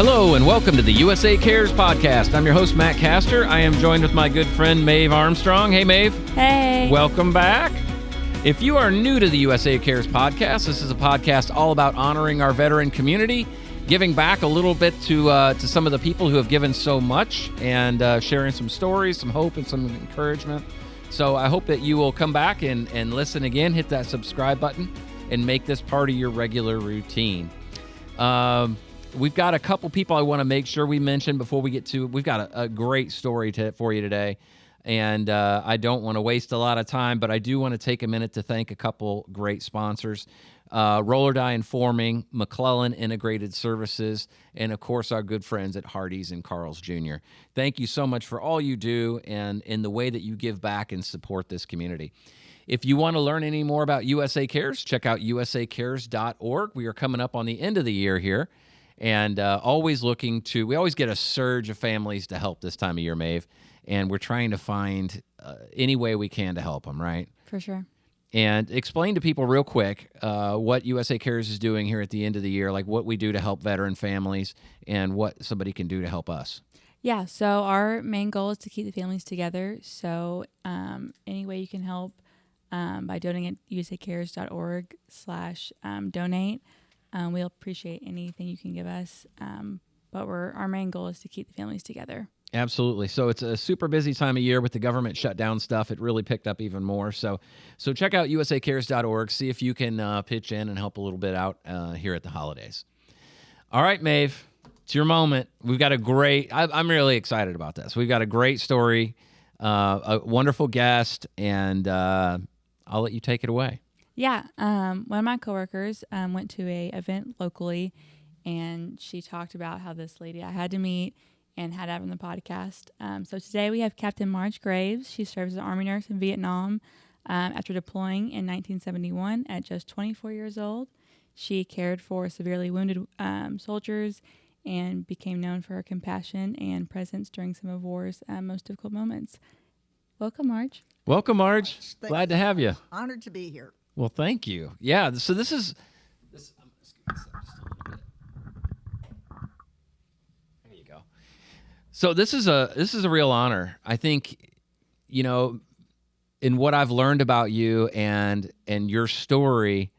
Hello and welcome to the USA Cares podcast. I'm your host, Matt Castor. I am joined with my good friend, Maeve Armstrong. Hey, Maeve. Hey. Welcome back. If you are new to the USA Cares podcast, this is a podcast all about honoring our veteran community, giving back a little bit to some of the people who have given so much, and sharing some stories, some hope, and some encouragement. So I hope that you will come back and listen again, hit that subscribe button, and make this part of your regular routine. We've got a couple people I want to make sure we mention before we get to. We've got a great story for you today, and I don't want to waste a lot of time, but I do want to take a minute to thank a couple great sponsors. Roller Die Informing, McClellan Integrated Services, and of course our good friends at Hardee's and Carl's Jr. Thank you so much for all you do and in the way that you give back and support this community. If you want to learn any more about USA Cares, check out usacares.org. We are coming up on the end of the year here, and we always get a surge of families to help this time of year, Maeve, and we're trying to find any way we can to help them, right? For sure. And explain to people real quick what USA Cares is doing here at the end of the year, like what we do to help veteran families and what somebody can do to help us. Yeah, so our main goal is to keep the families together. So any way you can help by donating at usacares.org/donate. We'll appreciate anything you can give us. But our main goal is to keep the families together. Absolutely. So it's a super busy time of year with the government shutdown stuff. It really picked up even more. So check out usacares.org. See if you can pitch in and help a little bit out here at the holidays. All right, Maeve, it's your moment. We've got I'm really excited about this. We've got a great story, a wonderful guest, and I'll let you take it away. Yeah. One of my coworkers went to a event locally, and she talked about how this lady I had to meet and had to have on the podcast. So today we have Captain Marj Graves. She serves as an Army nurse in Vietnam after deploying in 1971 at just 24 years old. She cared for severely wounded soldiers and became known for her compassion and presence during some of war's most difficult moments. Welcome, Marge. Welcome, Marge. Glad to have you. Honored to be here. Well, thank you. Yeah, so this is... I'm just going to scoot this up just a little bit. There you go. So this is a real honor. I think, in what I've learned about you and your story,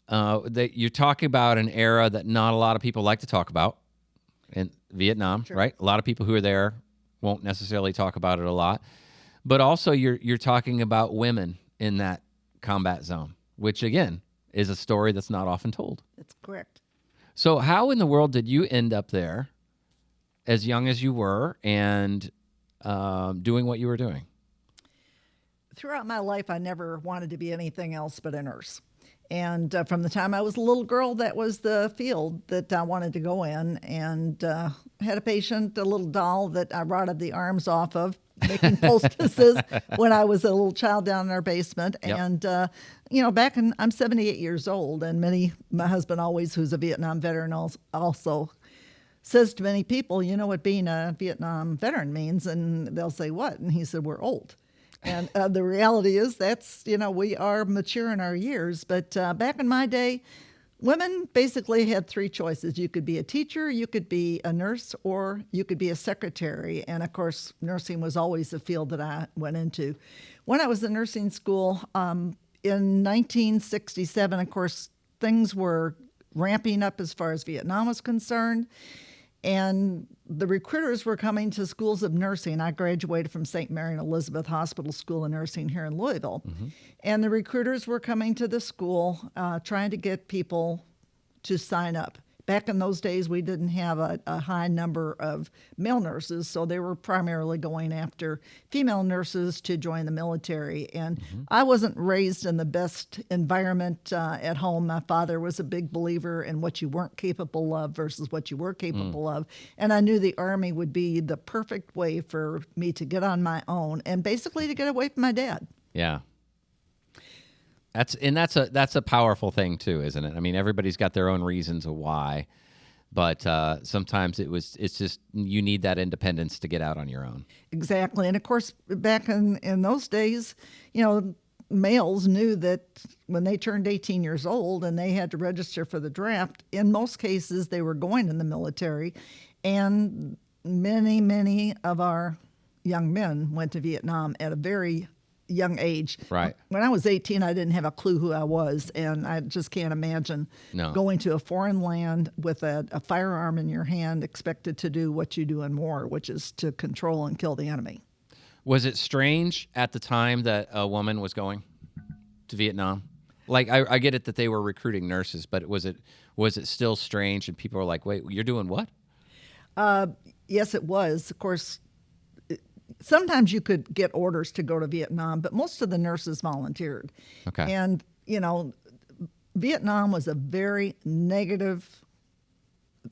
that you're talking about an era that not a lot of people like to talk about in Vietnam, sure. Right? A lot of people who are there won't necessarily talk about it a lot. But also you're talking about women in that combat zone, which again is a story that's not often told. That's correct. So how in the world did you end up there as young as you were and doing what you were doing? Throughout my life, I never wanted to be anything else but a nurse. And from the time I was a little girl, that was the field that I wanted to go in. And had a patient, a little doll that I rotted the arms off of, making poultices when I was a little child down in our basement. Yep. And, I'm 78 years old, and my husband always, who's a Vietnam veteran, also says to many people, you know what being a Vietnam veteran means? And they'll say, what? And he said, we're old. And the reality is we are mature in our years. But back in my day, women basically had three choices. You could be a teacher, you could be a nurse, or you could be a secretary. And, of course, nursing was always the field that I went into. When I was in nursing school in 1967, of course, things were ramping up as far as Vietnam was concerned. And the recruiters were coming to schools of nursing. I graduated from St. Mary and Elizabeth Hospital School of Nursing here in Louisville. Mm-hmm. And the recruiters were coming to the school trying to get people to sign up. Back in those days, we didn't have a high number of male nurses, so they were primarily going after female nurses to join the military. And mm-hmm. I wasn't raised in the best environment at home. My father was a big believer in what you weren't capable of versus what you were capable of. And I knew the Army would be the perfect way for me to get on my own and basically to get away from my dad. Yeah. That's a powerful thing too, isn't it? I mean, everybody's got their own reasons of why, but sometimes it's just you need that independence to get out on your own. Exactly, and of course, back in those days, males knew that when they turned 18 years old and they had to register for the draft, in most cases they were going in the military, And many of our young men went to Vietnam at a very young age. Right. When I was 18, I didn't have a clue who I was, and I just can't imagine going to a foreign land with a firearm in your hand, expected to do what you do in war, which is to control and kill the enemy. Was it strange at the time that a woman was going to Vietnam? Like, I get it that they were recruiting nurses, but was it still strange? And people were like, wait, you're doing what? Yes, it was. Of course, sometimes you could get orders to go to Vietnam, but most of the nurses volunteered. Okay. And, Vietnam was a very negative.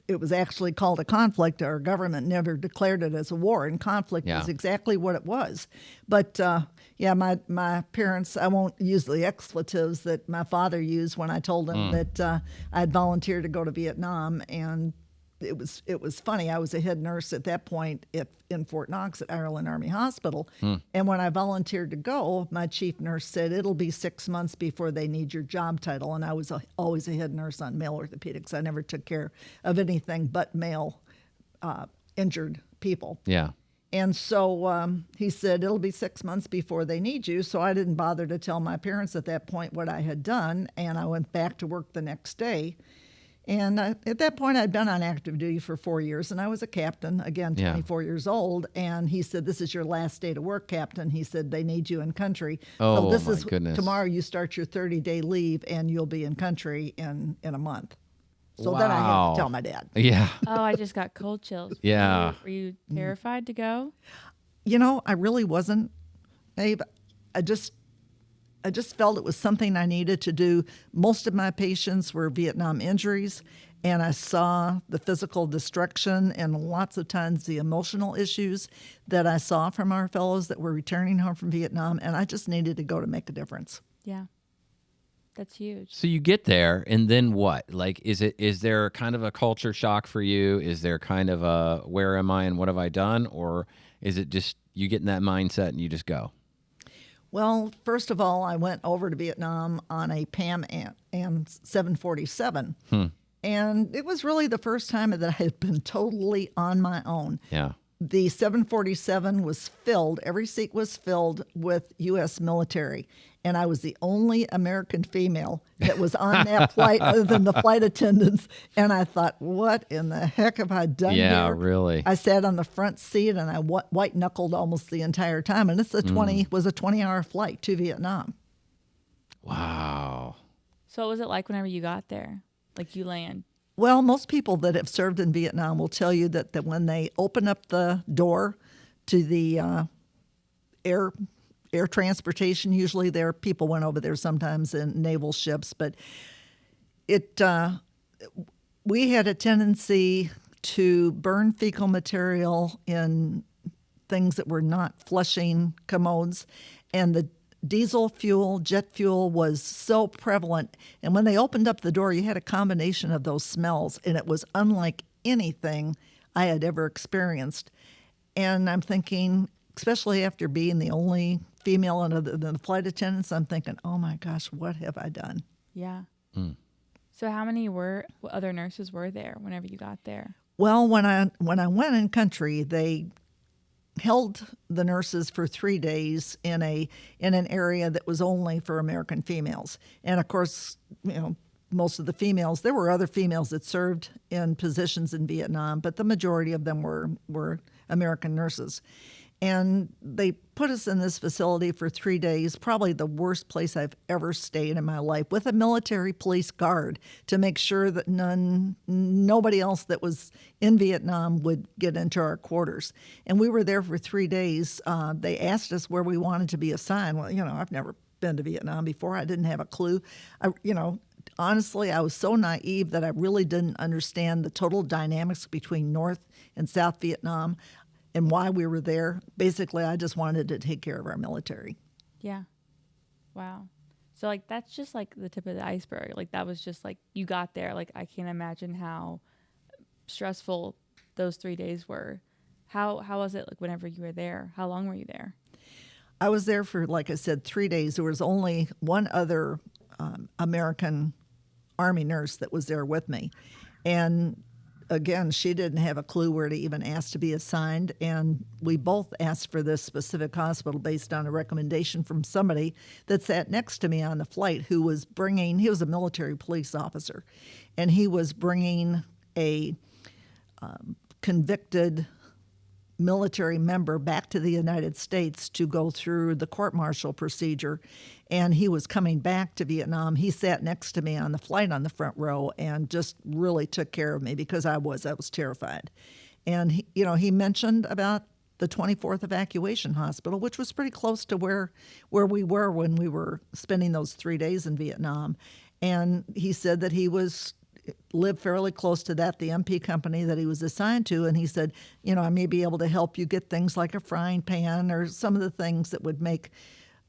It was actually called a conflict. Our government never declared it as a war, and conflict is exactly what it was. But my parents, I won't use the expletives that my father used when I told him that I'd volunteered to go to Vietnam, and it was funny. I was a head nurse at that point in Fort Knox at Ireland Army Hospital. And when I volunteered to go, my chief nurse said, it'll be 6 months before they need your job title. And I was always a head nurse on male orthopedics. I never took care of anything but male injured people. Yeah. And so he said, it'll be 6 months before they need you. So I didn't bother to tell my parents at that point what I had done. And I went back to work the next day. And at that point, I'd been on active duty for 4 years, and I was a captain, again, 24 years old. And he said, this is your last day to work, Captain. He said, they need you in country. Oh, so this my is goodness. Tomorrow you start your 30-day leave, and you'll be in country in a month. So then I had to tell my dad. Yeah. Oh, I just got cold chills. Yeah. Were you terrified to go? I really wasn't, Abe. I just felt it was something I needed to do. Most of my patients were Vietnam injuries, and I saw the physical destruction and lots of times the emotional issues that I saw from our fellows that were returning home from Vietnam, and I just needed to go to make a difference. Yeah. That's huge. So you get there, and then what? Like, is there kind of a culture shock for you? Is there kind of a, where am I and what have I done? Or is it just you get in that mindset and you just go? Well, first of all, I went over to Vietnam on a Pan Am 747. And it was really the first time that I had been totally on my own. Yeah. The 747 was filled, every seat was filled with U.S. military. And I was the only American female that was on that flight other than the flight attendants. And I thought, what in the heck have I done here? Yeah, really. I sat on the front seat and I white-knuckled almost the entire time. And it's was a 20-hour flight to Vietnam. Wow. So what was it like whenever you got there? Like you land? Well, most people that have served in Vietnam will tell you that when they open up the door to the air transportation, usually people went over there sometimes in naval ships, but we had a tendency to burn fecal material in things that were not flushing commodes, and the diesel fuel, jet fuel was so prevalent. And when they opened up the door, you had a combination of those smells, and it was unlike anything I had ever experienced. And I'm thinking, especially after being the only female and the flight attendants, I'm thinking, oh my gosh, what have I done? Yeah. So how many other nurses were there whenever you got there? Well, when I went in country, they held the nurses for 3 days in an area that was only for American females. And of course, most of the females, there were other females that served in positions in Vietnam, but the majority of them were American nurses. And they put us in this facility for 3 days, probably the worst place I've ever stayed in my life, with a military police guard to make sure that nobody else that was in Vietnam would get into our quarters. And we were there for 3 days. They asked us where we wanted to be assigned. Well, I've never been to Vietnam before. I didn't have a clue. Honestly, I was so naive that I really didn't understand the total dynamics between North and South Vietnam and why we were there. Basically, I just wanted to take care of our military. Yeah. Wow. So, that's just, the tip of the iceberg. That was just, you got there. I can't imagine how stressful those 3 days were. How was it, whenever you were there? How long were you there? I was there for, like I said, 3 days. There was only one other American Army nurse that was there with me. And again, she didn't have a clue where to even ask to be assigned. And we both asked for this specific hospital based on a recommendation from somebody that sat next to me on the flight who was he was a military police officer, and he was bringing a convicted military member back to the United States to go through the court-martial procedure, and he was coming back to Vietnam. He sat next to me on the flight on the front row and just really took care of me because I was terrified. And he mentioned about the 24th Evacuation Hospital, which was pretty close to where we were when we were spending those 3 days in Vietnam. And he said that he lived fairly close to that, the MP company that he was assigned to, and he said, I may be able to help you get things like a frying pan or some of the things that would make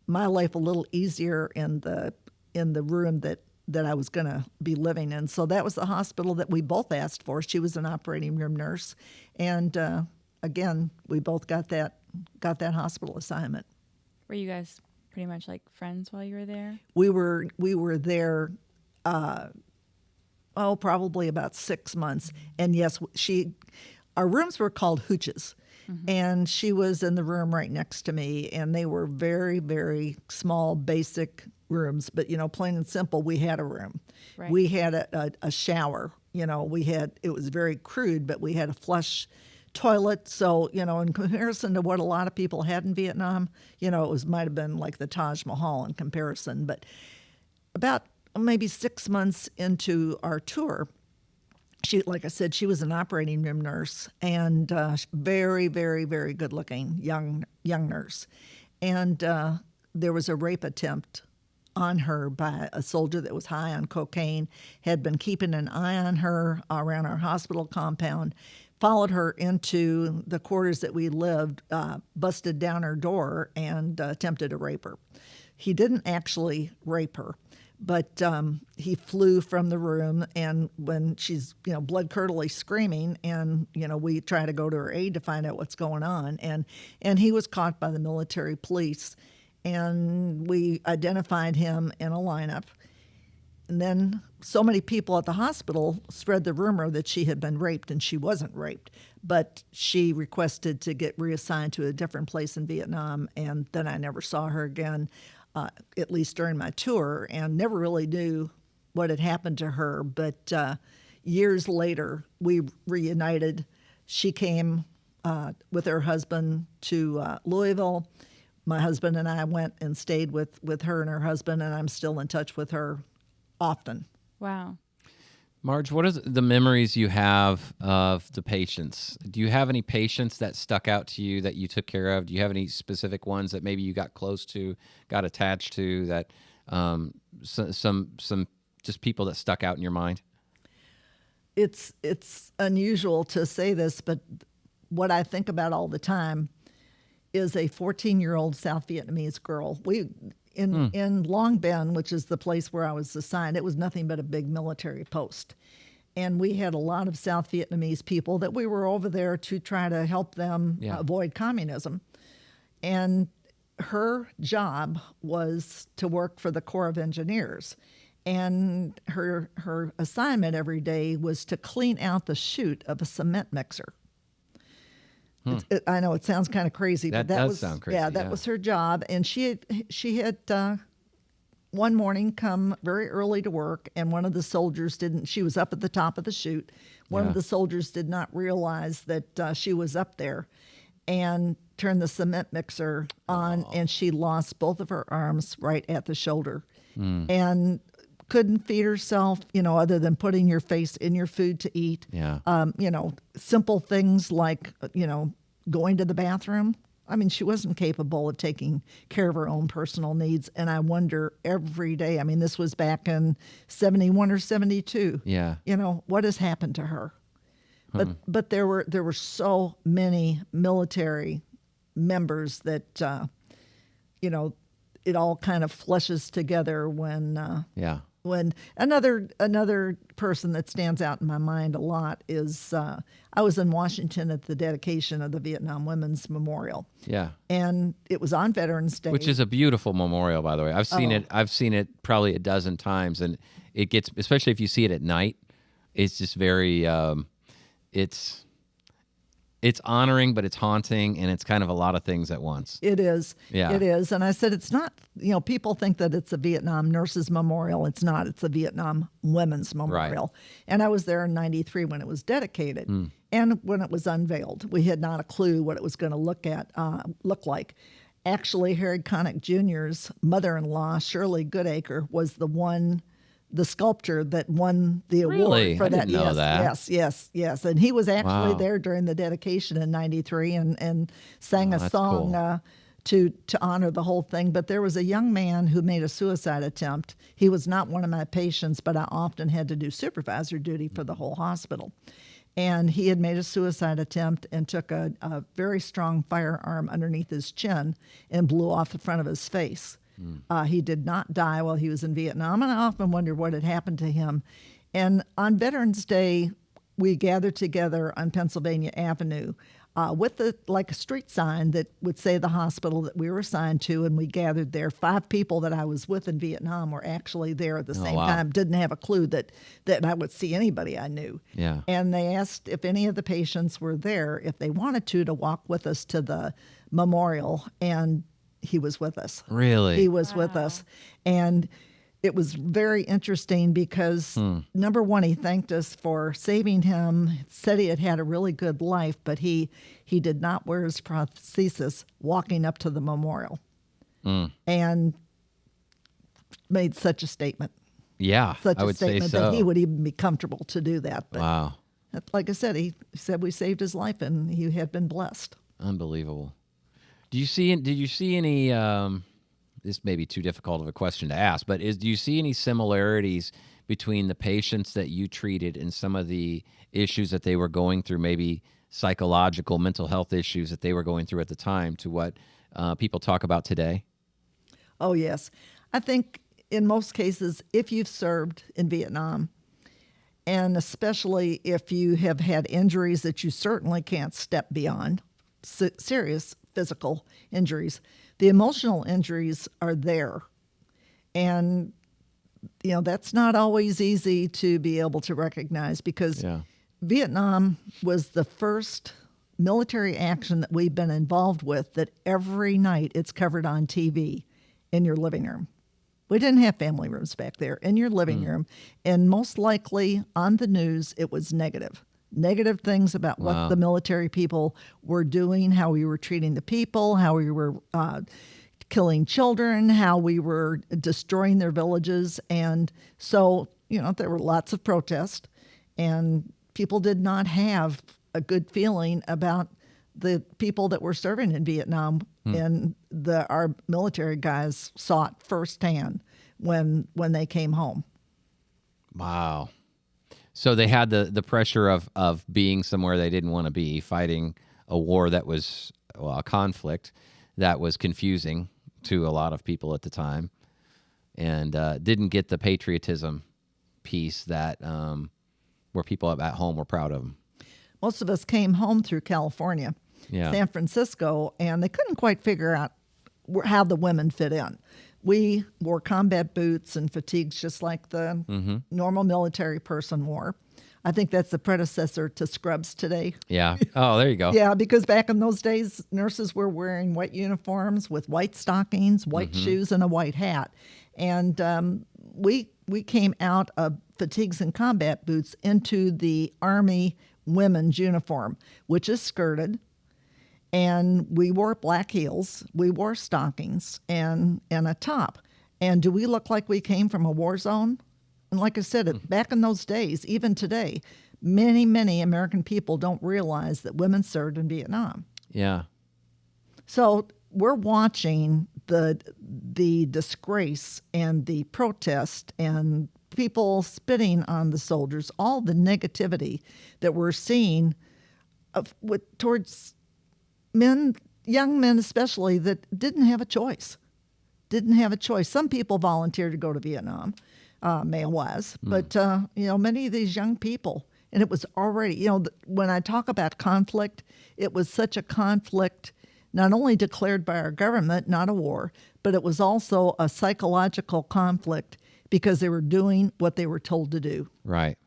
my life a little easier in the room that I was going to be living in. So that was the hospital that we both asked for. She was an operating room nurse, and again, we both got that hospital assignment. Were you guys pretty much like friends while you were there? We were there. Probably about 6 months. And yes, our rooms were called hooches. Mm-hmm. And she was in the room right next to me, and they were very, very small, basic rooms. But, plain and simple, we had a room. Right. We had a shower. It was very crude, but we had a flush toilet. So, in comparison to what a lot of people had in Vietnam, it might have been like the Taj Mahal in comparison. But about maybe 6 months into our tour, like I said, she was an operating room nurse, and very, very, very good looking young nurse. And there was a rape attempt on her by a soldier that was high on cocaine, had been keeping an eye on her around our hospital compound, followed her into the quarters that we lived, busted down her door, and attempted to rape her. He didn't actually rape her, but he flew from the room, and when she's, blood-curdling screaming, and, we try to go to her aid to find out what's going on, and he was caught by the military police, and we identified him in a lineup. And then so many people at the hospital spread the rumor that she had been raped, and she wasn't raped, but she requested to get reassigned to a different place in Vietnam, and then I never saw her again. At least during my tour, and never really knew what had happened to her. But years later, we reunited. She came with her husband to Louisville. My husband and I went and stayed with her and her husband, and I'm still in touch with her often. Wow. Marge, what are the memories you have of the patients? Do you have any patients that stuck out to you that you took care of? Do you have any specific ones that maybe you got close to, got attached to, that some just people that stuck out in your mind? It's unusual to say this, but what I think about all the time is a 14-year-old South Vietnamese girl. In Long Binh, which is the place where I was assigned, it was nothing but a big military post. And we had a lot of South Vietnamese people that we were over there to try to help them avoid communism. And her job was to work for the Corps of Engineers. And her assignment every day was to clean out the chute of a cement mixer. I know it sounds kind of crazy, but that does sound crazy. That was her job. And she had one morning come very early to work, and one of the soldiers she was up at the top of the chute. One of the soldiers did not realize that she was up there and turned the cement mixer on, and she lost both of her arms right at the shoulder. And couldn't feed herself, other than putting your face in your food to eat. Yeah. Simple things like, going to the bathroom. I mean, she wasn't capable of taking care of her own personal needs. And I wonder every day, this was back in 71 or 72. Yeah. What has happened to her? But there were so many military members that, it all kind of flushes together when another person that stands out in my mind a lot is I was in Washington at the dedication of the Vietnam Women's Memorial. Yeah. And it was on Veterans Day. Which is a beautiful memorial, by the way. I've seen it probably a dozen times, and it gets, especially if you see it at night, it's just very it's honoring, but it's haunting, and it's kind of a lot of things at once. It is. Yeah. It is. And I said, it's not, people think that it's a Vietnam Nurses Memorial. It's not. It's a Vietnam Women's Memorial. Right. And I was there in 93 when it was dedicated. And when it was unveiled, we had not a clue what it was going to look like. Actually, Harry Connick Jr.'s mother-in-law, Shirley Goodacre, was the sculptor that won the award really? For I that. Didn't know that. Yes. And he was actually Wow. there during the dedication in 93 and sang a song cool. to honor the whole thing. But there was a young man who made a suicide attempt. He was not one of my patients, but I often had to do supervisor duty for the whole hospital. And he had made a suicide attempt and took a very strong firearm underneath his chin and blew off the front of his face. He did not die while he was in Vietnam, and I often wonder what had happened to him. And on Veterans Day, we gathered together on Pennsylvania Avenue with a street sign that would say the hospital that we were assigned to, and we gathered there. 5 people that I was with in Vietnam were actually there at the same time. Didn't have a clue that I would see anybody I knew. Yeah. And they asked if any of the patients were there, if they wanted to walk with us to the memorial, and he was with us. Really? He was with us. And it was very interesting because, number one, he thanked us for saving him, said he had had a really good life, but he did not wear his prosthesis walking up to the memorial. And made such a statement. Yeah, Such I a would say statement so. that he would even be comfortable to do that. But Wow. like I said, he said we saved his life and he had been blessed. Unbelievable. Did you see any, this may be too difficult of a question to ask, but do you see any similarities between the patients that you treated and some of the issues that they were going through, maybe psychological, mental health issues that they were going through at the time, to what people talk about today? Oh, yes. I think in most cases, if you've served in Vietnam, and especially if you have had injuries that you certainly can't step beyond, serious physical injuries, the emotional injuries are there. And, that's not always easy to be able to recognize, because Vietnam was the first military action that we've been involved with that every night it's covered on TV in your living room. We didn't have family rooms back there. In your living room, and most likely on the news, it was negative things about what the military people were doing, how we were treating the people, how we were killing children, how we were destroying their villages. And so, there were lots of protests, and people did not have a good feeling about the people that were serving in Vietnam. And our military guys saw it firsthand when they came home. Wow. So they had the pressure of being somewhere they didn't want to be, fighting a war that was, a conflict that was confusing to a lot of people at the time, and didn't get the patriotism piece that where people at home were proud of them. Most of us came home through California, San Francisco, and they couldn't quite figure out how the women fit in. We wore combat boots and fatigues just like the normal military person wore. I think that's the predecessor to scrubs today. Yeah. Oh, there you go. Yeah, because back in those days, nurses were wearing white uniforms with white stockings, white shoes, and a white hat. And we came out of fatigues and combat boots into the Army women's uniform, which is skirted. And we wore black heels, we wore stockings, and a top. And do we look like we came from a war zone? And like I said, back in those days, even today, many, many American people don't realize that women served in Vietnam. Yeah. So we're watching the disgrace and the protest and people spitting on the soldiers, all the negativity that we're seeing towards men, young men especially, that didn't have a choice. Some people volunteered to go to Vietnam, male was, but many of these young people, and it was already, when I talk about conflict, it was such a conflict, not only declared by our government, not a war, but it was also a psychological conflict because they were doing what they were told to do. Right.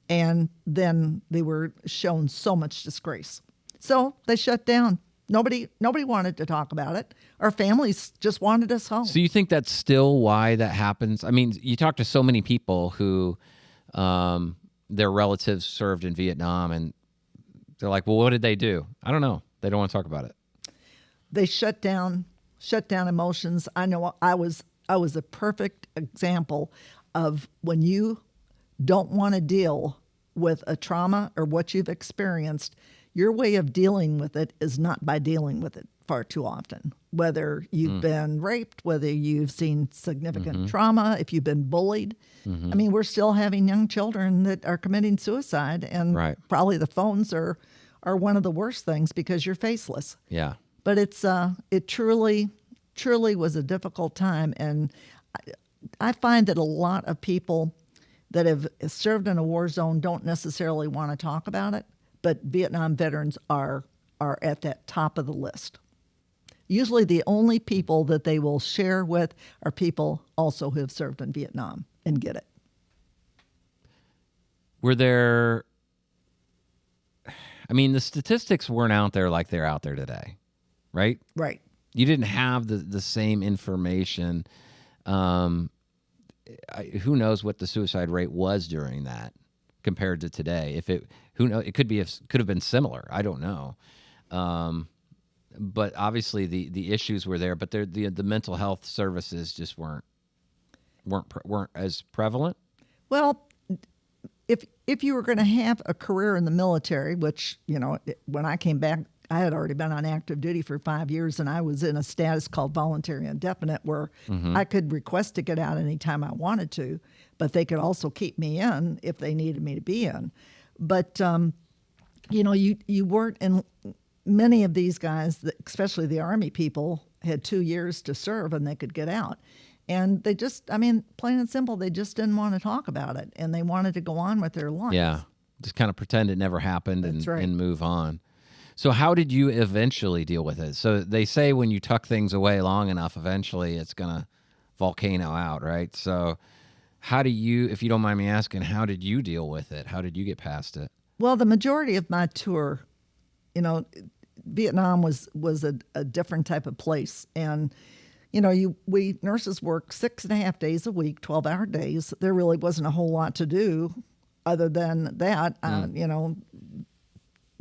And then they were shown so much disgrace. So they shut down. Nobody wanted to talk about it. Our families just wanted us home. So you think that's still why that happens? I mean, you talk to so many people who their relatives served in Vietnam, and they're like, well, what did they do? I don't know. They don't want to talk about it. They shut down emotions. I know I was a perfect example of when you don't want to deal with a trauma or what you've experienced, your way of dealing with it is not by dealing with it far too often. Whether you've been raped, whether you've seen significant trauma, if you've been bullied. I mean, we're still having young children that are committing suicide, and probably the phones are one of the worst things because you're faceless. Yeah. But it truly was a difficult time, and I find that a lot of people that have served in a war zone don't necessarily want to talk about it, but Vietnam veterans are at that top of the list. Usually the only people that they will share with are people also who have served in Vietnam and get it. Were there, I mean, the statistics weren't out there like they're out there today, right? Right. You didn't have the same information. Who knows what the suicide rate was during that compared to today? Who knows? It could have been similar. I don't know. But obviously the issues were there. But the mental health services just weren't as prevalent. Well, if you were going to have a career in the military, which when I came back, I had already been on active duty for 5 years, and I was in a status called voluntary indefinite, where I could request to get out anytime I wanted to, but they could also keep me in if they needed me to be in. But you weren't in. Many of these guys, especially the Army people, had 2 years to serve and they could get out. And they just, plain and simple, they just didn't want to talk about it, and they wanted to go on with their lives. Yeah, just kind of pretend it never happened and move on. So how did you eventually deal with it? So they say when you tuck things away long enough, eventually it's going to volcano out, right? So how do you, if you don't mind me asking, how did you deal with it? How did you get past it? Well, the majority of my tour, Vietnam was a different type of place. And, we nurses work 6.5 days a week, 12-hour days. There really wasn't a whole lot to do other than that.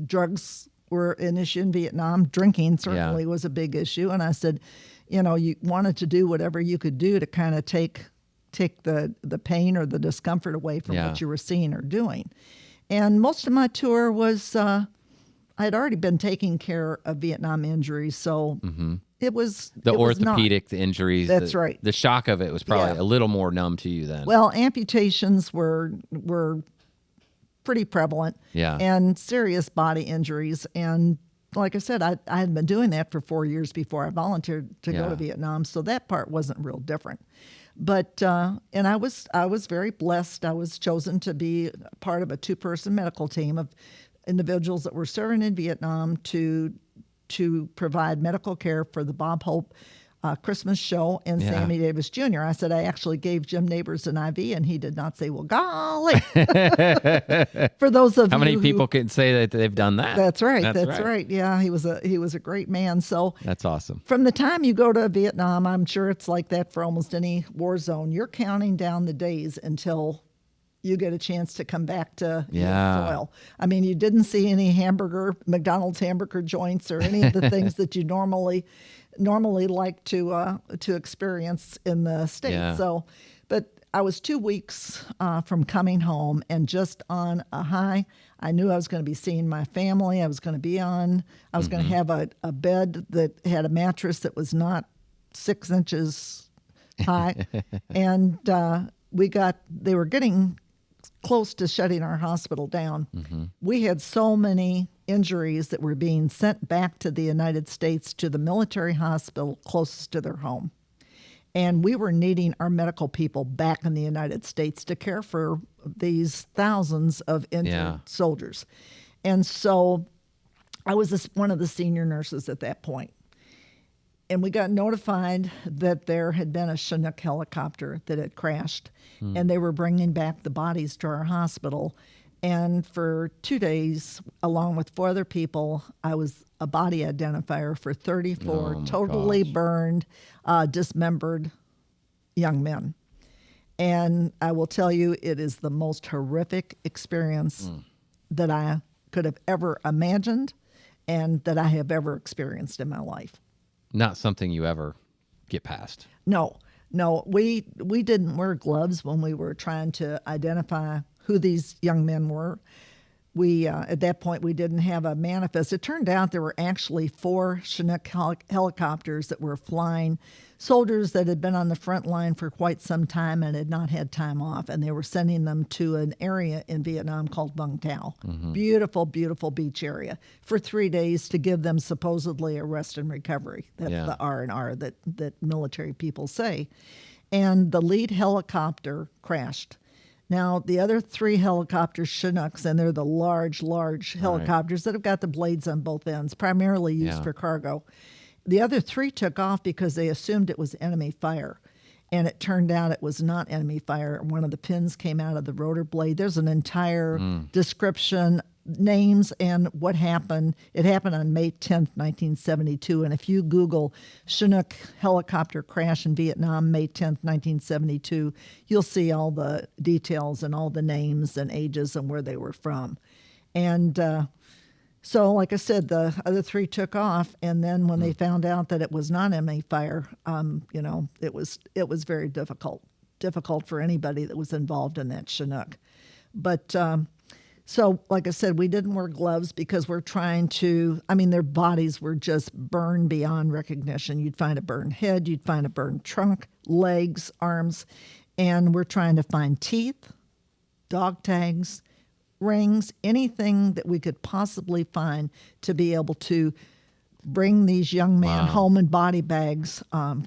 Drugs were an issue in Vietnam. Drinking certainly was a big issue. And I said, you wanted to do whatever you could do to kind of take the pain or the discomfort away from what you were seeing or doing. And most of my tour was, I had already been taking care of Vietnam injuries, so it was the orthopedic, the injuries. That's right. The shock of it was probably a little more numb to you then. Well, amputations were pretty prevalent, and serious body injuries. And like I said, I had been doing that for 4 years before I volunteered to go to Vietnam, so that part wasn't real different. But and I was very blessed. I was chosen to be part of a 2-person medical team of individuals that were serving in Vietnam to provide medical care for the Bob Hope Christmas show and Sammy Davis Jr. I said, I actually gave Jim Neighbors an IV, and he did not say, well, golly. For those of How many people can say that they've done that? That's right. That's right. Yeah, he was a great man. So that's awesome. From the time you go to Vietnam, I'm sure it's like that for almost any war zone. You're counting down the days until you get a chance to come back to US soil. You didn't see any McDonald's hamburger joints or any of the things that you normally like to experience in the States. Yeah. So, but I was 2 weeks from coming home, and just on a high. I knew I was going to be seeing my family. I was going to have a bed that had a mattress that was not 6 inches high. And they were getting close to shutting our hospital down. We had so many injuries that were being sent back to the United States to the military hospital closest to their home. And we were needing our medical people back in the United States to care for these thousands of injured soldiers. And so I was one of the senior nurses at that point. And we got notified that there had been a Chinook helicopter that had crashed, and they were bringing back the bodies to our hospital. And for 2 days, along with 4 other people, I was a body identifier for 34 Oh, my totally gosh. burned, dismembered young men. And I will tell you, it is the most horrific experience that I could have ever imagined and that I have ever experienced in my life. Not something you ever get past. No, we didn't wear gloves when we were trying to identify who these young men were. We at that point, we didn't have a manifest. It turned out there were actually 4 Chinook helicopters that were flying soldiers that had been on the front line for quite some time and had not had time off, and they were sending them to an area in Vietnam called Vung Tau. Beautiful, beautiful beach area for 3 days to give them supposedly a rest and recovery. That's the R&R that military people say. And the lead helicopter crashed. Now, the other 3 helicopters, Chinooks, and they're the large helicopters that have got the blades on both ends, primarily used for cargo. The other 3 took off because they assumed it was enemy fire. And it turned out it was not enemy fire. One of the pins came out of the rotor blade. There's an entire description, names, and what happened. It happened on May 10th, 1972. And if you Google Chinook helicopter crash in Vietnam, May 10th, 1972, you'll see all the details and all the names and ages and where they were from. And so, like I said, the other 3 took off, and then when they found out that it was not enemy fire, it was very difficult for anybody that was involved in that Chinook. But so, like I said, we didn't wear gloves because we're trying to. I mean, their bodies were just burned beyond recognition. You'd find a burned head, you'd find a burned trunk, legs, arms, and we're trying to find teeth, dog tags, rings, anything that we could possibly find to be able to bring these young men home in body bags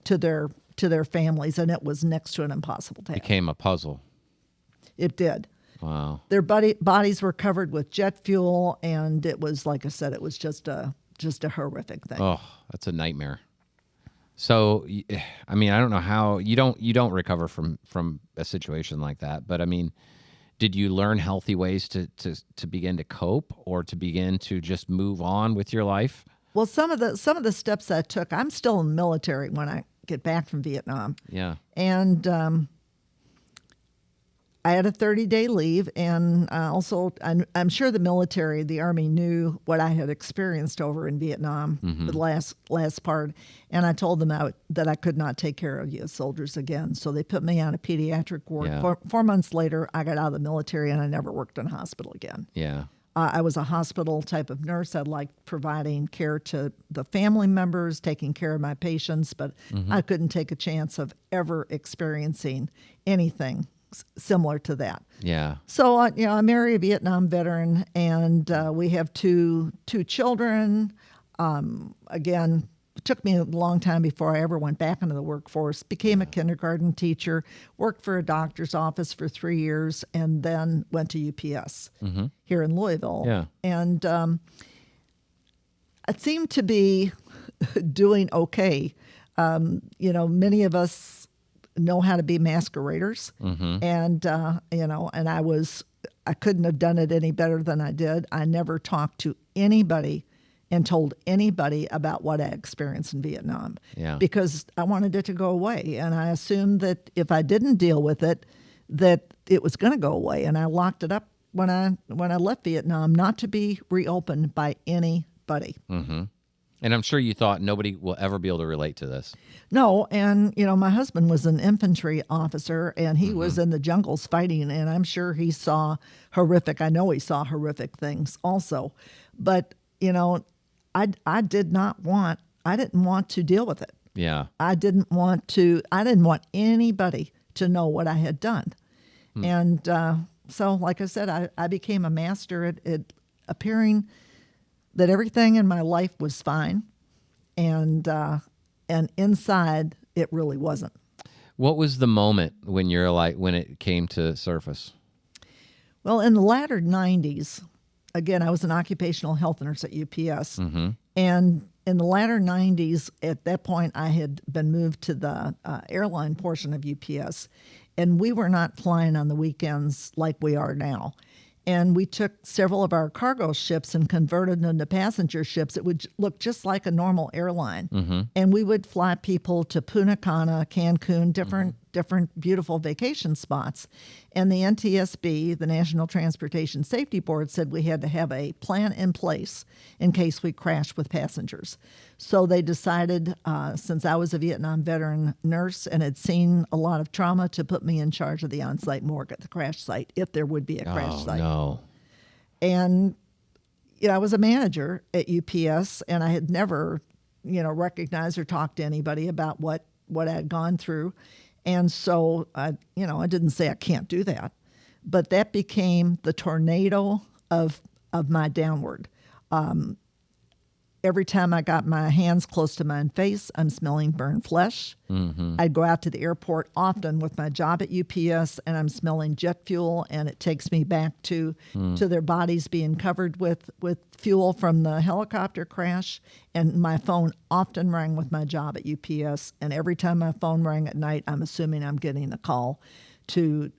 to their families, and it was next to an impossible task. It became a puzzle. It did. Wow. Their bodies were covered with jet fuel, and it was, like I said, it was just a horrific thing. Oh, that's a nightmare. So, I mean, I don't know how you don't recover from a situation like that, but I mean, did you learn healthy ways to begin to cope or to begin to just move on with your life? Well, some of the steps I took, I'm still in the military when I get back from Vietnam. Yeah. And I had a 30-day leave, and also I'm sure the military, the Army, knew what I had experienced over in Vietnam, the last part, and I told them that I could not take care of U.S. soldiers again. So they put me on a pediatric ward. Yeah. 4 months later, I got out of the military, and I never worked in a hospital again. Yeah. I was a hospital type of nurse. I liked providing care to the family members, taking care of my patients, but I couldn't take a chance of ever experiencing anything similar to that. Yeah. So, I marry a Vietnam veteran, and we have two children. Again, it took me a long time before I ever went back into the workforce. Became a kindergarten teacher, worked for a doctor's office for 3 years, and then went to UPS here in Louisville. Yeah. And I seemed to be doing okay. Many of us know how to be masqueraders, and and I couldn't have done it any better than I did. I never talked to anybody and told anybody about what I experienced in Vietnam, because I wanted it to go away, and I assumed that if I didn't deal with it, that it was going to go away, and I locked it up when I left Vietnam, not to be reopened by anybody. And I'm sure you thought nobody will ever be able to relate to this. No, and my husband was an infantry officer, and he was in the jungles fighting, and I'm sure he saw horrific. I know he saw horrific things also, but I didn't want to deal with it. Yeah. I didn't want anybody to know what I had done, and so, like I said, I became a master at appearing that everything in my life was fine, and inside it really wasn't. What was the moment when when it came to surface? Well, in the latter 90s, again, I was an occupational health nurse at UPS, and in the latter 90s, at that point, I had been moved to the airline portion of UPS, and we were not flying on the weekends like we are now. And we took several of our cargo ships and converted them to passenger ships. It would look just like a normal airline. And we would fly people to Punta Cana, Cancun, different beautiful vacation spots. And the NTSB, the National Transportation Safety Board, said we had to have a plan in place in case we crashed with passengers. So they decided, since I was a Vietnam veteran nurse and had seen a lot of trauma, to put me in charge of the on-site morgue at the crash site, if there would be a crash site. No. And I was a manager at UPS, and I had never, recognized or talked to anybody about what I had gone through. And so I didn't say I can't do that, but that became the tornado of my downward. Every time I got my hands close to my face, I'm smelling burned flesh. I'd go out to the airport often with my job at UPS, and I'm smelling jet fuel, and it takes me back to their bodies being covered with fuel from the helicopter crash. And my phone often rang with my job at UPS, and every time my phone rang at night, I'm assuming I'm getting the call to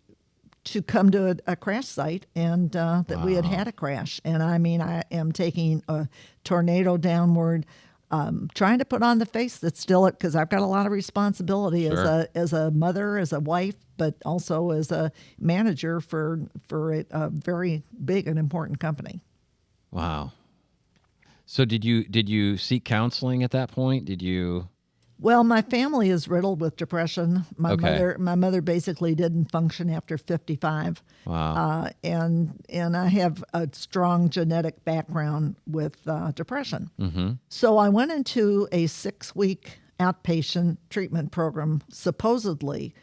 come to a crash site, and that we had a crash. And I mean, I am taking a tornado downward, trying to put on the face that's still it, because I've got a lot of responsibility as a mother, as a wife, but also as a manager for a very big and important company. Wow. So did you seek counseling at that point? Did you? Well, my family is riddled with depression. My mother basically didn't function after 55. Wow. And I have a strong genetic background with depression. So I went into a 6-week outpatient treatment program, supposedly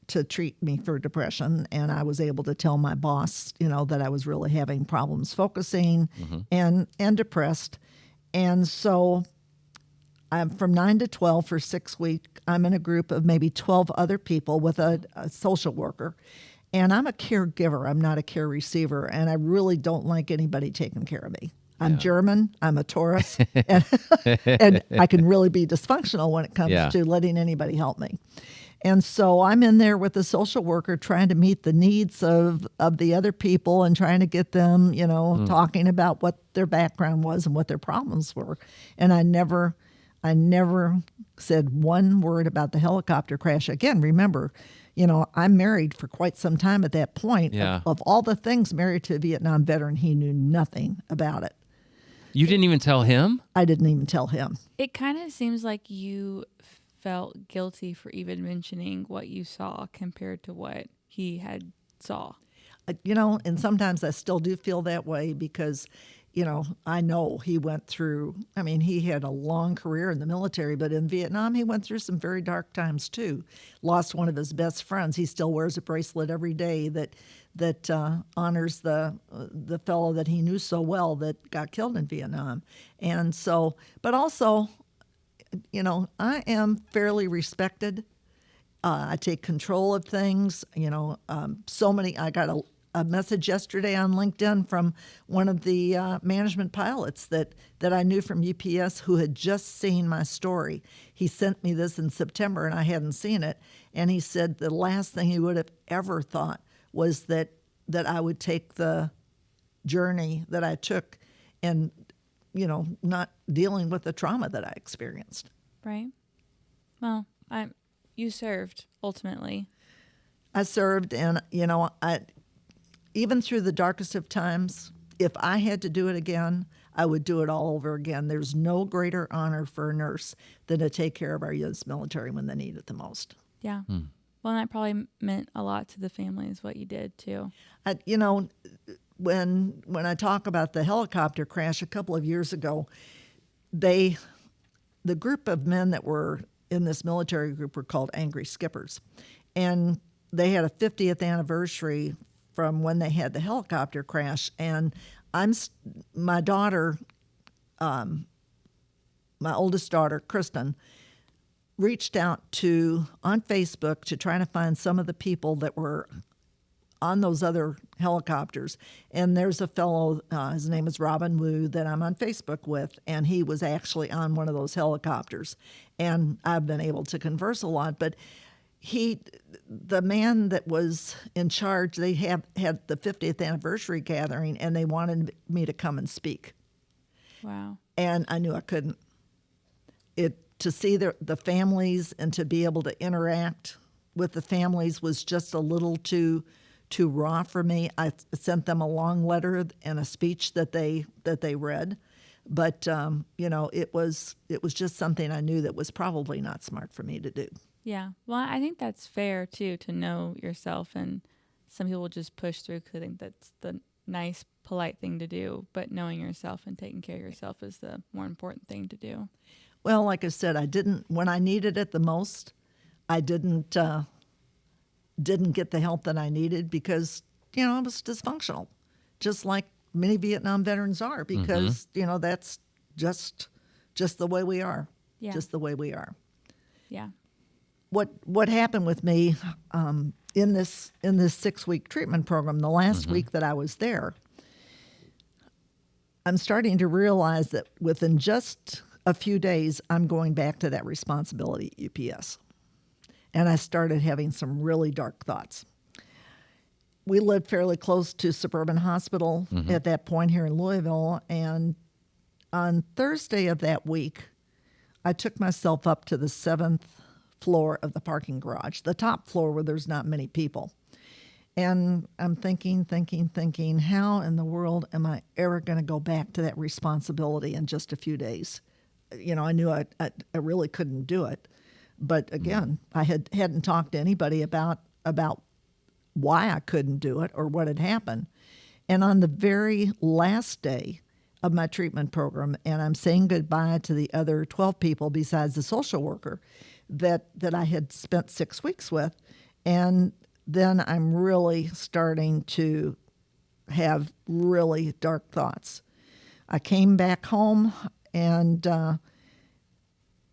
to treat me for depression. And I was able to tell my boss, that I was really having problems focusing and depressed. And so I'm from 9 to 12 for 6 weeks. I'm in a group of maybe 12 other people with a social worker. And I'm a caregiver. I'm not a care receiver. And I really don't like anybody taking care of me. I'm German. I'm a Taurus. and I can really be dysfunctional when it comes to letting anybody help me. And so I'm in there with a social worker trying to meet the needs of the other people and trying to get them, talking about what their background was and what their problems were. And I never said one word about the helicopter crash. Again, remember, I'm married for quite some time at that point. Yeah. Of all the things, married to a Vietnam veteran, he knew nothing about it. You didn't even tell him? I didn't even tell him. It kind of seems like you felt guilty for even mentioning what you saw compared to what he had saw. And sometimes I still do feel that way because I know he went through, he had a long career in the military, but in Vietnam, he went through some very dark times too. Lost one of his best friends. He still wears a bracelet every day that honors the fellow that he knew so well that got killed in Vietnam. And so, but also, I am fairly respected. I take control of things. I got a message yesterday on LinkedIn from one of the management pilots that I knew from UPS who had just seen my story. He sent me this in September and I hadn't seen it. And he said the last thing he would have ever thought was that I would take the journey that I took and, not dealing with the trauma that I experienced. Right. Well, you served ultimately. I served, and, even through the darkest of times, if I had to do it again, I would do it all over again. There's no greater honor for a nurse than to take care of our U.S. military when they need it the most. Yeah. Well, and that probably meant a lot to the families, what you did, too. When I talk about the helicopter crash a couple of years ago, the group of men that were in this military group were called Angry Skippers. And they had a 50th anniversary from when they had the helicopter crash. And my daughter, my oldest daughter, Kristen, reached out on Facebook to try to find some of the people that were on those other helicopters. And there's a fellow, his name is Robin Wu, that I'm on Facebook with, and he was actually on one of those helicopters. And I've been able to converse a lot. But, the man that was in charge, they had the 50th anniversary gathering, and they wanted me to come and speak. Wow. And I knew I couldn't. To see the families and to be able to interact with the families was just a little too raw for me. I sent them a long letter and a speech that they read, but it was just something I knew that was probably not smart for me to do. Yeah. Well, I think that's fair too, to know yourself, and some people just push through because they think that's the nice, polite thing to do, but knowing yourself and taking care of yourself is the more important thing to do. Well, like I said, when I needed it the most, I didn't get the help that I needed because, I was dysfunctional, just like many Vietnam veterans are, because, that's just the way we are. Yeah. Just the way we are. Yeah. What happened with me in this 6-week treatment program, the last week that I was there, I'm starting to realize that within just a few days, I'm going back to that responsibility at UPS. And I started having some really dark thoughts. We lived fairly close to Suburban Hospital at that point here in Louisville. And on Thursday of that week, I took myself up to the 7th floor of the parking garage, the top floor where there's not many people. And I'm thinking, how in the world am I ever going to go back to that responsibility in just a few days? I knew I really couldn't do it. But again, I hadn't talked to anybody about why I couldn't do it or what had happened. And on the very last day of my treatment program, and I'm saying goodbye to the other 12 people besides the social worker that I had spent 6 weeks with, and then I'm really starting to have really dark thoughts. I came back home and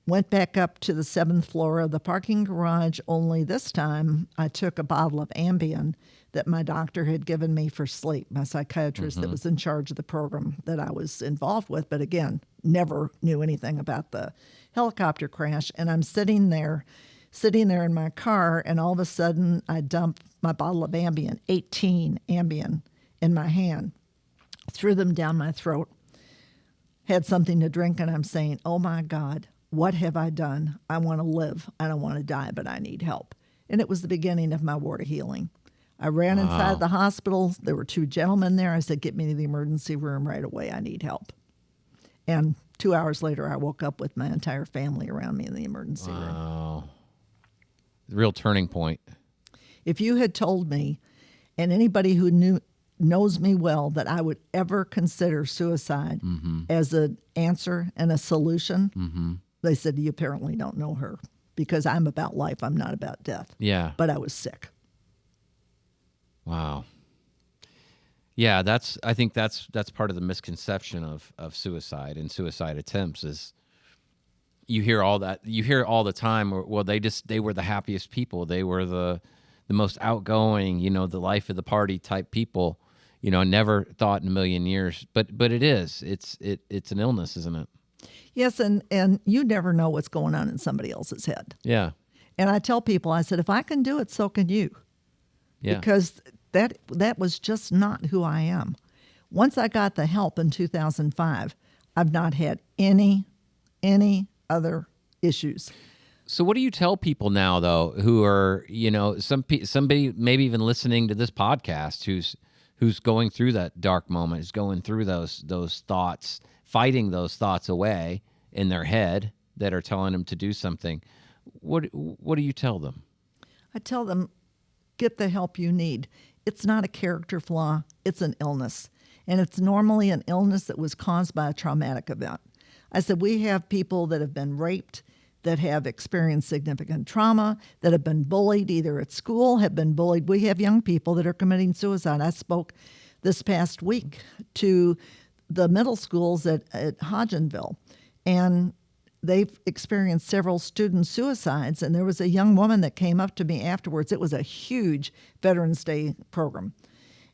went back up to the 7th floor of the parking garage, only this time I took a bottle of Ambien that my doctor had given me for sleep, my psychiatrist that was in charge of the program that I was involved with, but again, never knew anything about the helicopter crash. And I'm sitting there in my car, and all of a sudden I dump my bottle of Ambien, 18 Ambien, in my hand, threw them down my throat, had something to drink, and I'm saying, oh my God, what have I done? I want to live. I don't want to die, but I need help. And it was the beginning of my war to healing. I ran inside the hospital. There were 2 gentlemen there. I said, get me to the emergency room right away. I need help. And 2 hours later, I woke up with my entire family around me in the emergency room. Wow. Real turning point. If you had told me, and anybody who knows me well, that I would ever consider suicide as an answer and a solution, they said, you apparently don't know her, because I'm about life. I'm not about death. Yeah. But I was sick. Wow. Yeah, I think that's part of the misconception of suicide and suicide attempts is you hear all the time, well, they were the happiest people. They were the most outgoing, the life of the party type people. Never thought in a million years, but it is. It's an illness, isn't it? Yes, and you never know what's going on in somebody else's head. Yeah. And I tell people, I said, if I can do it, so can you. Yeah. Because that was just not who I am. Once I got the help in 2005, I've not had any other issues. So what do you tell people now, though, who are, somebody maybe even listening to this podcast who's going through that dark moment, is going through those thoughts, fighting those thoughts away in their head that are telling them to do something? What do you tell them? I tell them, get the help you need. It's not a character flaw. It's an illness. And it's normally an illness that was caused by a traumatic event. I said, we have people that have been raped, that have experienced significant trauma, that have been bullied either at school, have been bullied. We have young people that are committing suicide. I spoke this past week to the middle schools at Hodgenville, and they've experienced several student suicides. And there was a young woman that came up to me afterwards. It was a huge Veterans Day program.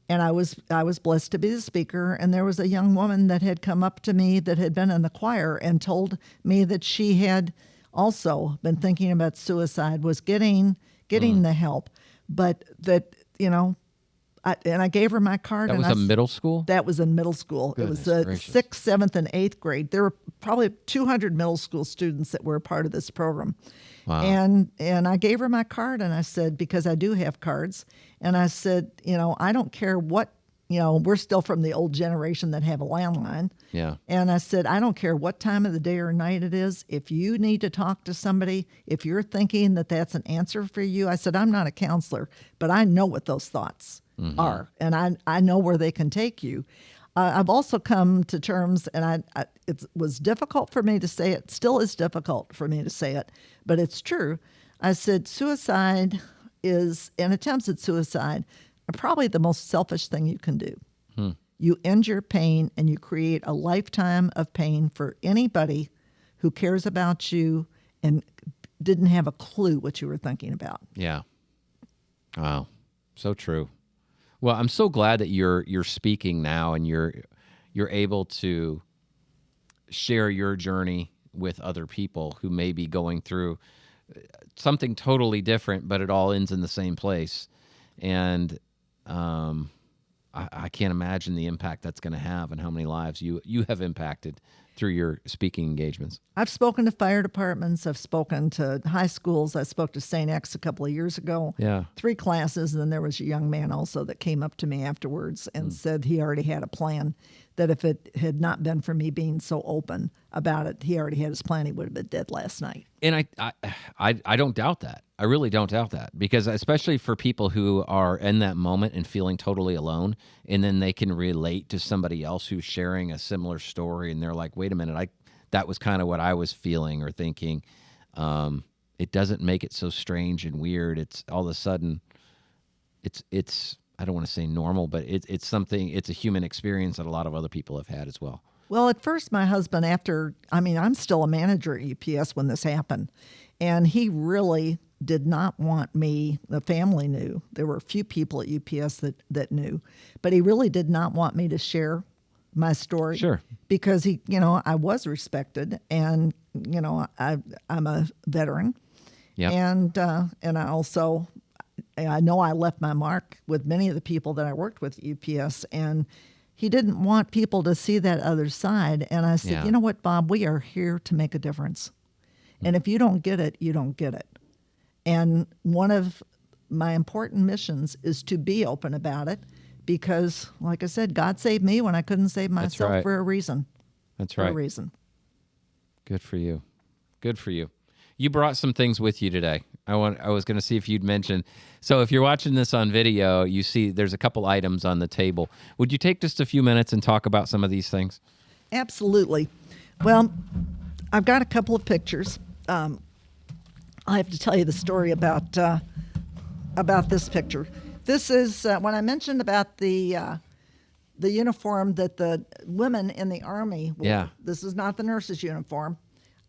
And I was blessed to be the speaker, and there was a young woman that had come up to me that had been in the choir and told me that she had also been thinking about suicide, was getting getting the help. But that, I gave her my card. That was a middle school? That was in middle school. Goodness it was the gracious. 6th, 7th, and 8th grade. There were probably 200 middle school students that were a part of this program. Wow. And I gave her my card, and I said, because I do have cards, and I said, I don't care what, we're still from the old generation that have a landline. Yeah. And I said, I don't care what time of the day or night it is. If you need to talk to somebody, if you're thinking that that's an answer for you, I said, I'm not a counselor, but I know what those thoughts are, and I know where they can take you. I've also come to terms, and it was difficult for me to say it, still is difficult for me to say it, but it's true. I said, suicide and attempts at suicide are probably the most selfish thing you can do. You end your pain, and you create a lifetime of pain for anybody who cares about you and didn't have a clue what you were thinking about. Yeah. Wow. So true. Well, I'm so glad that you're speaking now, and you're able to share your journey with other people who may be going through something totally different, but it all ends in the same place. And I can't imagine the impact that's going to have and how many lives you have impacted through your speaking engagements. I've spoken to fire departments. I've spoken to high schools. I spoke to St. X a couple of years ago. Yeah. 3 classes. And then there was a young man also that came up to me afterwards and said he already had a plan, that if it had not been for me being so open about it, he already had his plan. He would have been dead last night. And I don't doubt that. I really don't doubt that, because especially for people who are in that moment and feeling totally alone, and then they can relate to somebody else who's sharing a similar story, and they're like, wait a minute, that was kind of what I was feeling or thinking. It doesn't make it so strange and weird. It's all of a sudden, it's I don't want to say normal, but it's something, it's a human experience that a lot of other people have had as well. Well, at first, my husband, I'm still a manager at UPS when this happened, and he really did not want me, the family knew. There were a few people at UPS that knew, but he really did not want me to share my story. Sure. Because I was respected, and, I'm a veteran. Yeah. And I also, I know I left my mark with many of the people that I worked with at UPS, and he didn't want people to see that other side. And I said, Yeah. You know what, Bob, we are here to make a difference. And if you don't get it, you don't get it. And one of my important missions is to be open about it, because, like I said, God saved me when I couldn't save myself right. for a reason. That's For right. a reason. Good for you. Good for you. You brought some things with you today. I was going to see if you'd mention. So if you're watching this on video, you see there's a couple items on the table. Would you take just a few minutes and talk about some of these things? Absolutely. Well, I've got a couple of pictures. I have to tell you the story about this picture. This is when I mentioned about the uniform that the women in the Army wore. Yeah. This is not the nurse's uniform,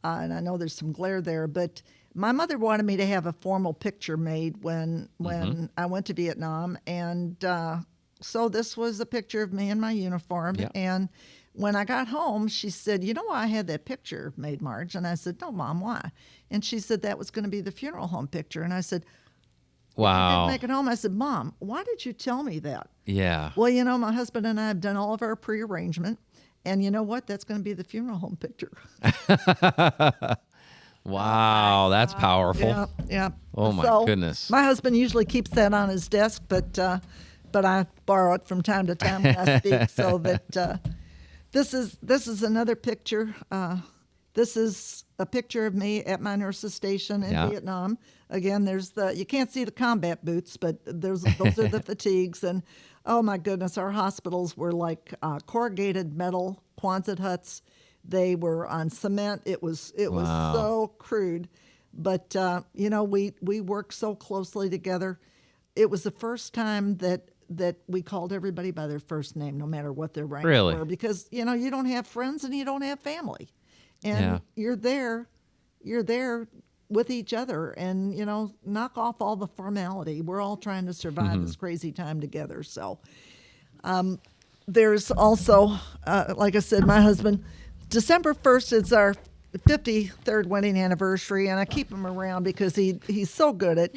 and I know there's some glare there, but my mother wanted me to have a formal picture made when I went to Vietnam, and so this was a picture of me in my uniform. Yeah. And when I got home, she said, "You know why I had that picture made, Marge?" And I said, "No, Mom, why?" And she said that was going to be the funeral home picture. And I said, I Wow. didn't make it home. I said, "Mom, why did you tell me that?" Yeah. Well, my husband and I have done all of our pre-arrangement, and you know what? That's going to be the funeral home picture. Wow, that's powerful. Yeah, yeah. Oh, my So, goodness. My husband usually keeps that on his desk, but I borrow it from time to time when I speak. So that this is another picture. This is a picture of me at my nurse's station in Yeah. Vietnam. Again, you can't see the combat boots, but those are the fatigues. And oh my goodness, our hospitals were like corrugated metal Quonset huts. They were on cement. It was Wow. so crude, but we worked so closely together. It was the first time that we called everybody by their first name, no matter what their ranks Really? were, because you don't have friends and you don't have family, and Yeah. you're there with each other, and knock off all the formality. We're all trying to survive this crazy time together. So there's also, like I said, my husband. December 1st is 53rd wedding anniversary, and I keep him around because he's so good at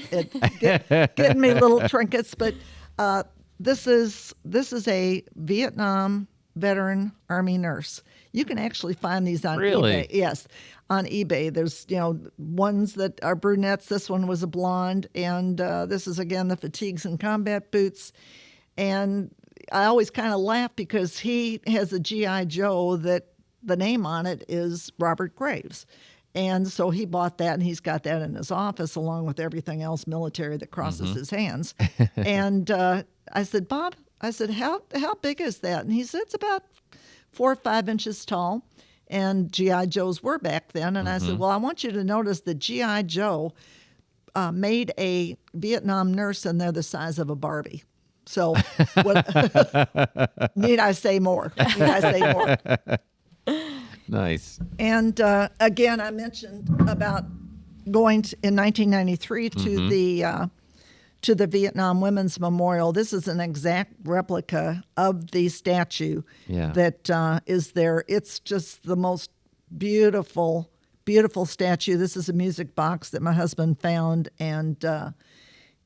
getting me little trinkets. But this is a Vietnam veteran Army nurse. You can actually find these on eBay. Yes, on eBay. There's ones that are brunettes. This one was a blonde, and this is again the fatigues and combat boots. And I always kind of laugh because he has a GI Joe that the name on it is Robert Graves. And so he bought that, and he's got that in his office along with everything else military that crosses his hands. And I said, Bob, how big is that? And he said, it's about 4 or 5 inches tall. And GI Joes were back then. And I said, well, I want you to notice that GI Joe made a Vietnam nurse, and they're the size of a Barbie. So need I say more? Nice. And again, I mentioned about going in 1993 to the Vietnam Women's Memorial. This is an exact replica of the statue that is there. It's just the most beautiful, beautiful statue. This is a music box that my husband found, and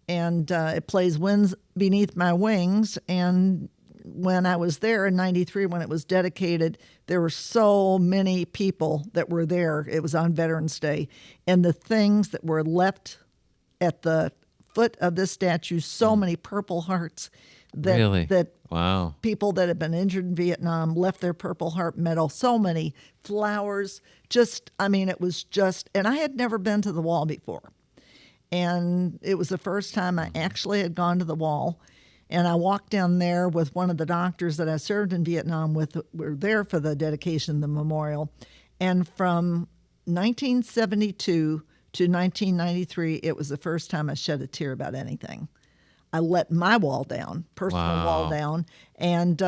it plays Winds Beneath My Wings. And when I was there in 93, when it was dedicated, there were so many people that were there. It was on Veterans Day. And the things that were left at the foot of this statue, so many Purple Hearts that wow. People that had been injured in Vietnam left their Purple Heart medal, so many flowers. It was just, and I had never been to the wall before. And it was the first time I actually had gone to the wall. And I walked down there with one of the doctors that I served in Vietnam with. We were there for the dedication of the memorial. And from 1972 to 1993, it was the first time I shed a tear about anything. I let my wall down, personal wall down. And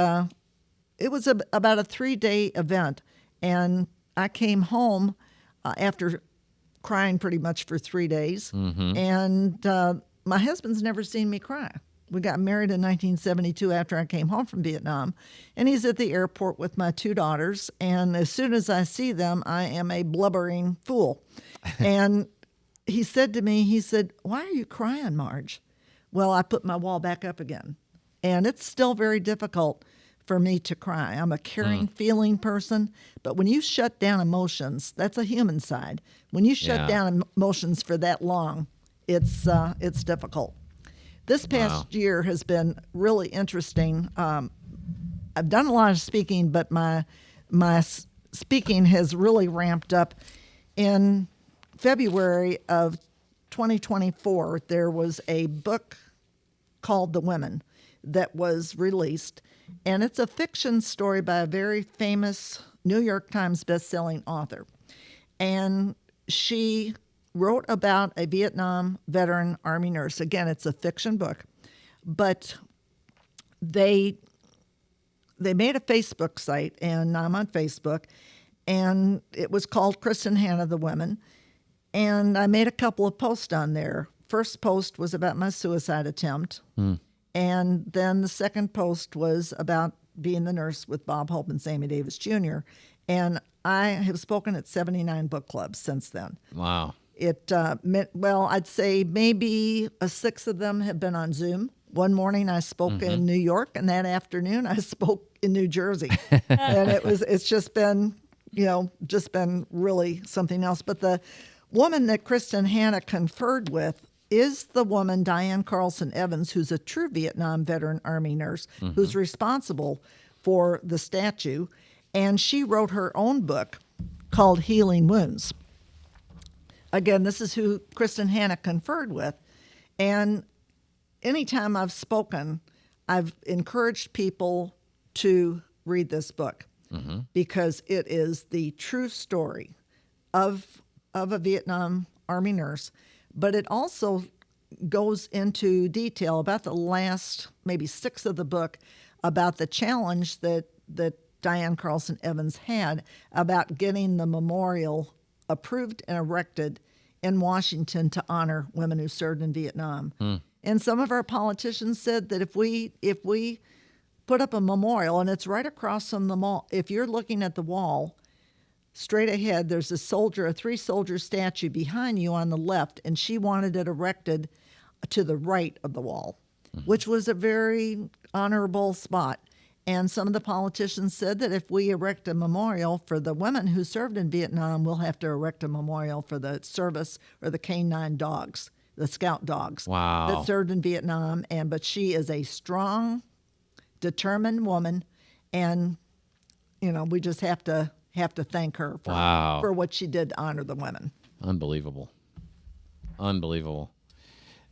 it was about a 3-day event. And I came home after crying pretty much for 3 days. And my husband's never seen me cry. We got married in 1972 after I came home from Vietnam. And he's at the airport with my 2 daughters. And as soon as I see them, I am a blubbering fool. And he said to me, why are you crying, Marge? Well, I put my wall back up again. And it's still very difficult for me to cry. I'm a caring, feeling person. But when you shut down emotions, that's a human side. When you shut down emotions for that long, it's difficult. This past year has been really interesting. I've done a lot of speaking, but my speaking has really ramped up. In February of 2024, there was a book called The Women that was released, and it's a fiction story by a very famous New York Times bestselling author. And she wrote about a Vietnam veteran Army nurse. Again, it's a fiction book, but they made a Facebook site, and I'm on Facebook, and it was called Kristen Hanna, The Women. And I made a couple of posts on there. First post was about my suicide attempt. And then the second post was about being the nurse with Bob Hope and Sammy Davis Jr. And I have spoken at 79 book clubs since then. Wow. It meant, I'd say maybe 6 of them have been on Zoom. One morning I spoke in New York, and that afternoon I spoke in New Jersey. And it's just been really something else. But the woman that Kristen Hanna conferred with is the woman, Diane Carlson Evans, who's a true Vietnam veteran Army nurse, who's responsible for the statue. And she wrote her own book called Healing Wounds. Again, this is who Kristen Hanna conferred with. And anytime I've spoken, I've encouraged people to read this book because it is the true story of a Vietnam Army nurse. But it also goes into detail about the last maybe 6 of the book about the challenge that Diane Carlson Evans had about getting the memorial approved and erected in Washington to honor women who served in Vietnam. And some of our politicians said that if we put up a memorial, and it's right across from the mall, if you're looking at the wall, straight ahead, there's a 3-soldier statue behind you on the left, and she wanted it erected to the right of the wall, which was a very honorable spot. And some of the politicians said that if we erect a memorial for the women who served in Vietnam, we'll have to erect a memorial for the service or the canine dogs, the scout dogs that served in Vietnam. But she is a strong, determined woman, and we just have to thank her for what she did to honor the women. Unbelievable.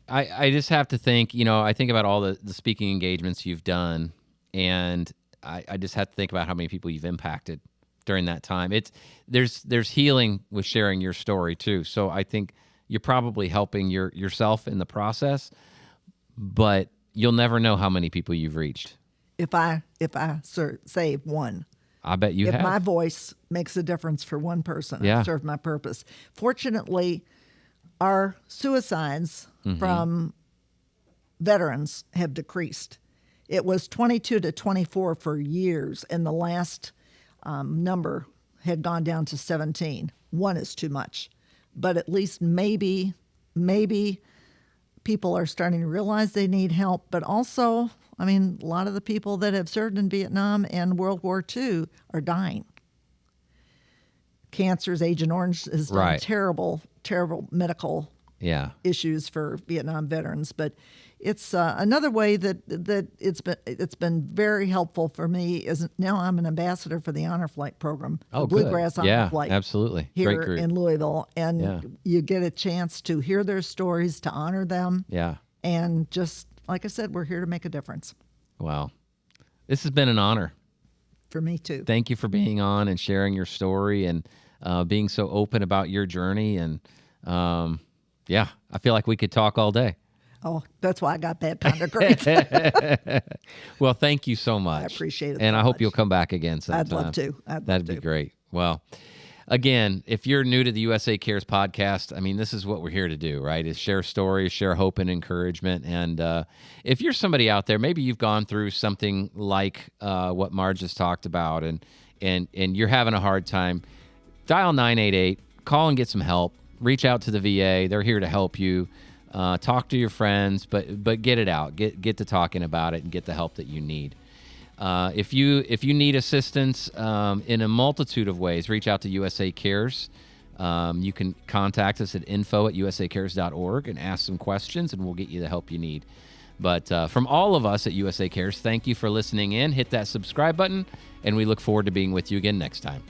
I just have to think, I think about all the speaking engagements you've done, and I just have to think about how many people you've impacted during that time. There's healing with sharing your story too. So I think you're probably helping yourself in the process, but you'll never know how many people you've reached. If I save one, I bet you have. If my voice makes a difference for one person, I've served my purpose. Fortunately, our suicides from veterans have decreased. It was 22 to 24 for years, and the last number had gone down to 17. One is too much. But at least maybe people are starting to realize they need help. But also, a lot of the people that have served in Vietnam and World War II are dying. Cancers, Agent Orange has done terrible medical issues for Vietnam veterans. But it's another way that it's been very helpful for me. Is now I'm an ambassador for the Honor Flight program, the Bluegrass Honor Flight, absolutely, here in Louisville, and you get a chance to hear their stories, to honor them, and just like I said, we're here to make a difference. Wow, this has been an honor for me too. Thank you for being on and sharing your story and being so open about your journey. And I feel like we could talk all day. Oh, that's why I got that kind of grades. Well, thank you so much. I appreciate it. And I hope you'll come back again sometime. I'd love to. That'd be great. Well, again, if you're new to the USA Cares podcast, this is what we're here to do, right? Is share stories, share hope and encouragement. And if you're somebody out there, maybe you've gone through something like what Marge has talked about, and you're having a hard time, dial 988, call and get some help. Reach out to the VA. They're here to help you. Talk to your friends, but get it out. Get to talking about it and get the help that you need. If you need assistance in a multitude of ways, reach out to USA Cares. You can contact us at info@usacares.org and ask some questions, and we'll get you the help you need. But from all of us at USA Cares, thank you for listening in. Hit that subscribe button, and we look forward to being with you again next time.